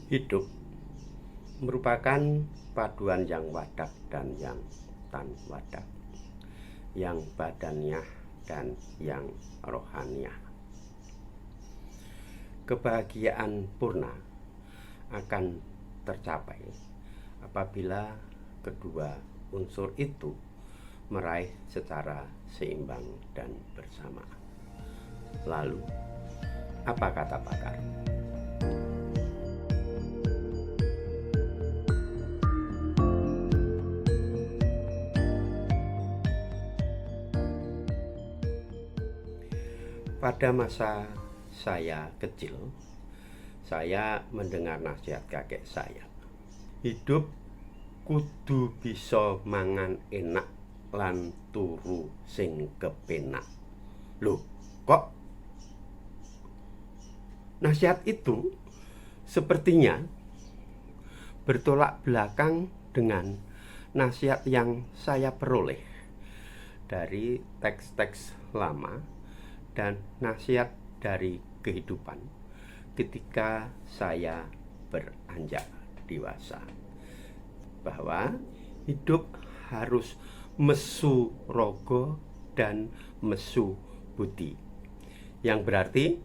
Hidup merupakan paduan yang wadak dan yang tan wadak, yang badaniah dan yang rohaniah. Kebahagiaan purna akan tercapai apabila kedua unsur itu meraih secara seimbang dan bersama. Lalu, apa kata pakar? Pada masa saya kecil, saya mendengar nasihat kakek saya. Hidup kudu bisa mangan enak lan turu sing kepenak. Loh, kok nasihat itu sepertinya bertolak belakang dengan nasihat yang saya peroleh dari teks-teks lama dan nasihat dari kehidupan ketika saya beranjak dewasa, bahwa hidup harus mesu rogo dan mesu budi, yang berarti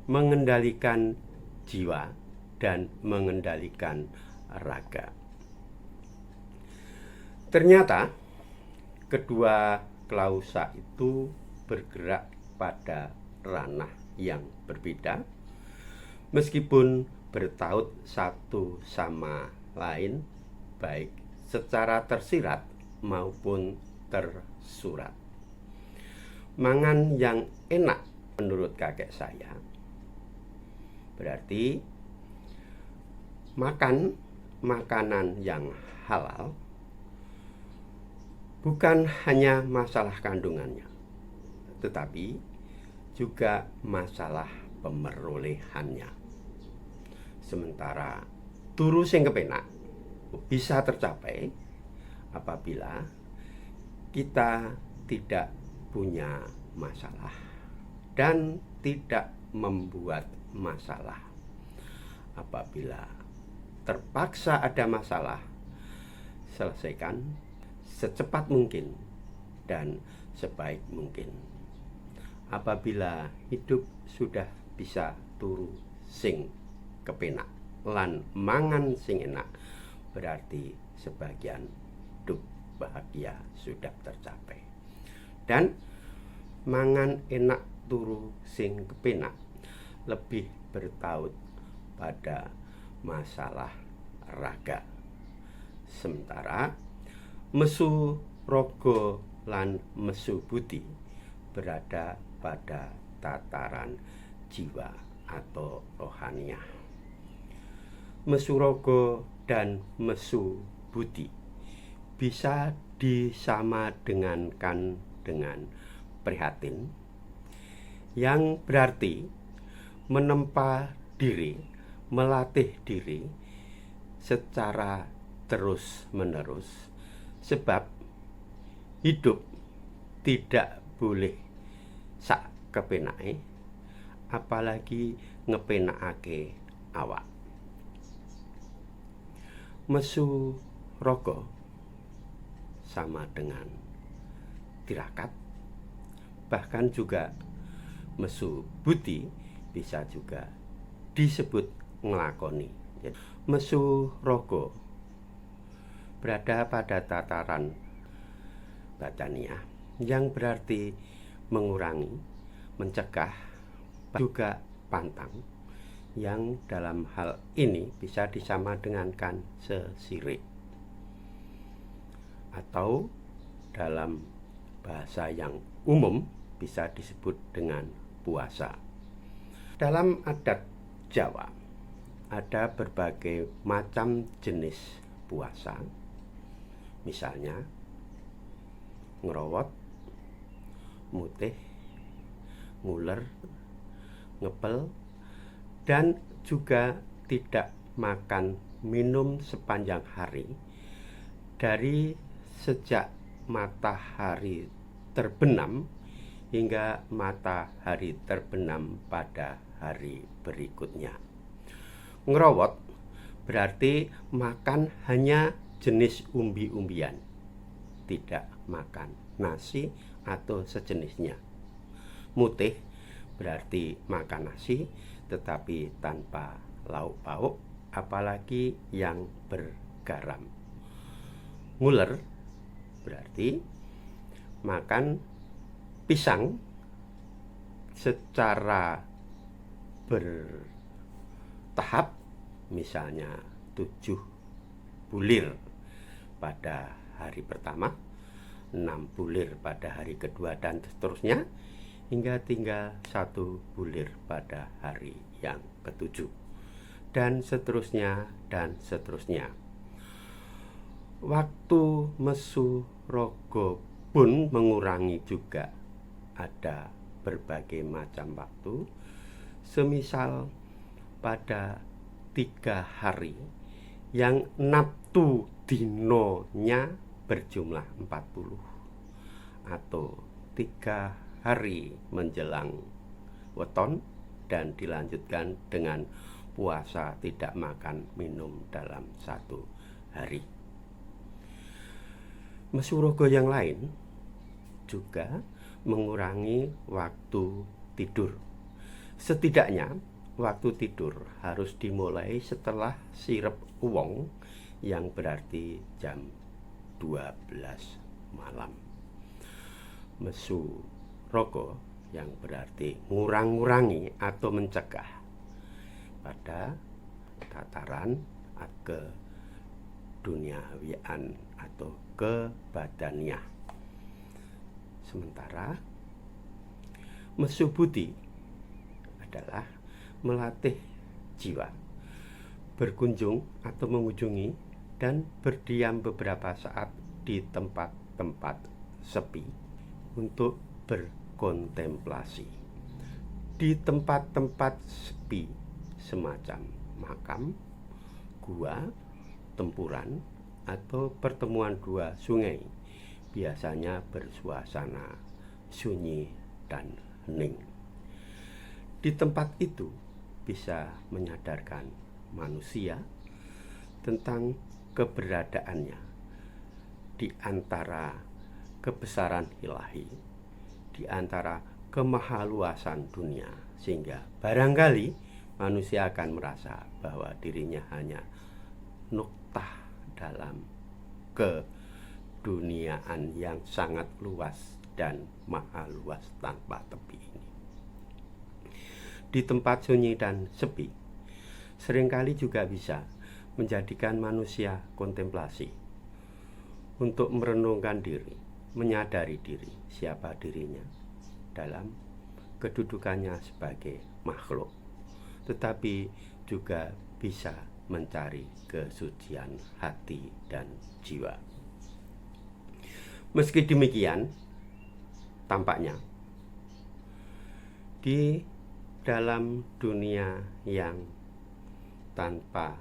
mengendalikan jiwa dan mengendalikan raga. Ternyata kedua klausa itu bergerak pada ranah yang berbeda, meskipun bertaut satu sama lain, baik secara tersirat maupun tersurat. Mangan yang enak menurut kakek saya berarti makan makanan yang halal, bukan hanya masalah kandungannya, tetapi juga masalah pemerolehannya. Sementara turu sing kepenak bisa tercapai apabila kita tidak punya masalah dan tidak membuat masalah. Apabila terpaksa ada masalah, selesaikan secepat mungkin dan sebaik mungkin. Apabila hidup sudah bisa turu sing kepenak lan mangan sing enak, berarti sebagian hidup bahagia sudah tercapai. Dan mangan enak turu sing kepenak lebih bertaut pada masalah raga, sementara mesu rogo lan mesu budi berada pada tataran jiwa atau rohaniah. Mesu rogo dan mesu budi bisa disamadengankan dengan prihatin, yang berarti menempa diri, melatih diri secara terus-menerus, sebab hidup tidak boleh sak kepenake, apalagi ngepenakake awak. Mesu rogo sama dengan tirakat, bahkan juga mesu budi bisa juga disebut ngelakoni. Mesu rogo berada pada tataran badaniah, yang berarti mengurangi, mencegah, juga pantang, yang dalam hal ini bisa disamadengankan sesirik, atau dalam bahasa yang umum bisa disebut dengan puasa. Dalam adat Jawa ada berbagai macam jenis puasa, misalnya ngerowot, mutih, nguler, ngepel, dan juga tidak makan minum sepanjang hari dari sejak matahari terbenam hingga matahari terbenam pada hari berikutnya. Ngerowot berarti makan hanya jenis umbi-umbian, tidak makan nasi atau sejenisnya. Mutih berarti makan nasi tetapi tanpa lauk pauk, apalagi yang bergaram. Nguler berarti makan pisang secara bertahap, misalnya 7 bulir pada hari pertama, 6 bulir pada hari kedua, dan seterusnya, hingga tinggal 1 bulir pada hari yang ketujuh, dan seterusnya dan seterusnya. Waktu mesu rogo pun mengurangi juga, ada berbagai macam waktu, semisal pada 3 hari yang naftu dinonya berjumlah 40, atau 3 hari menjelang weton dan dilanjutkan dengan puasa tidak makan minum dalam 1 hari. Mesu rogo yang lain juga mengurangi waktu tidur. Setidaknya waktu tidur harus dimulai setelah sirep uwong, yang berarti jam 12 malam. Mesu rogo yang berarti ngurang-ngurangi atau mencegah pada tataran ke duniawian atau ke badaniah. Sementara mesu budi adalah melatih jiwa, berkunjung atau mengunjungi dan berdiam beberapa saat di tempat-tempat sepi untuk berkontemplasi. Di tempat-tempat sepi semacam makam, gua, tempuran, atau pertemuan 2 sungai biasanya bersuasana sunyi dan hening. Di tempat itu bisa menyadarkan manusia tentang keberadaannya di antara kebesaran ilahi, di antara kemahaluasan dunia, sehingga barangkali manusia akan merasa bahwa dirinya hanya nuktah dalam keduniaan yang sangat luas dan maha luas tanpa tepi ini. Di tempat sunyi dan sepi seringkali juga bisa menjadikan manusia kontemplasi, untuk merenungkan diri, menyadari diri, siapa dirinya dalam kedudukannya sebagai makhluk, tetapi juga bisa mencari kesucian hati dan jiwa. Meski demikian, tampaknya di dalam dunia yang tanpa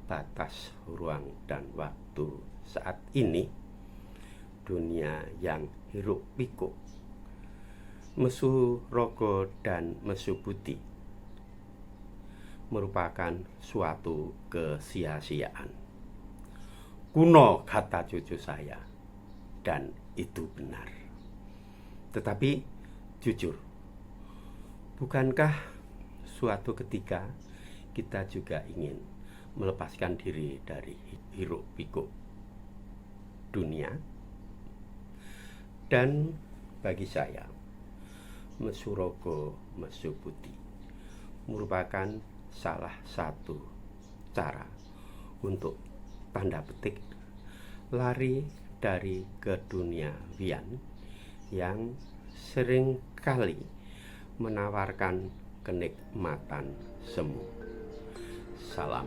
batas ruang dan waktu saat ini, dunia yang hiruk pikuk, mesu rogo dan mesu budi merupakan suatu kesia-siaan. Kuno kata cucu saya, dan itu benar. Tetapi jujur, bukankah suatu ketika kita juga ingin melepaskan diri dari hiruk pikuk dunia? Dan bagi saya, mesu rogo, mesu budi merupakan salah satu cara untuk, tanda petik, lari dari keduniawian yang seringkali menawarkan kenikmatan semu. Salam.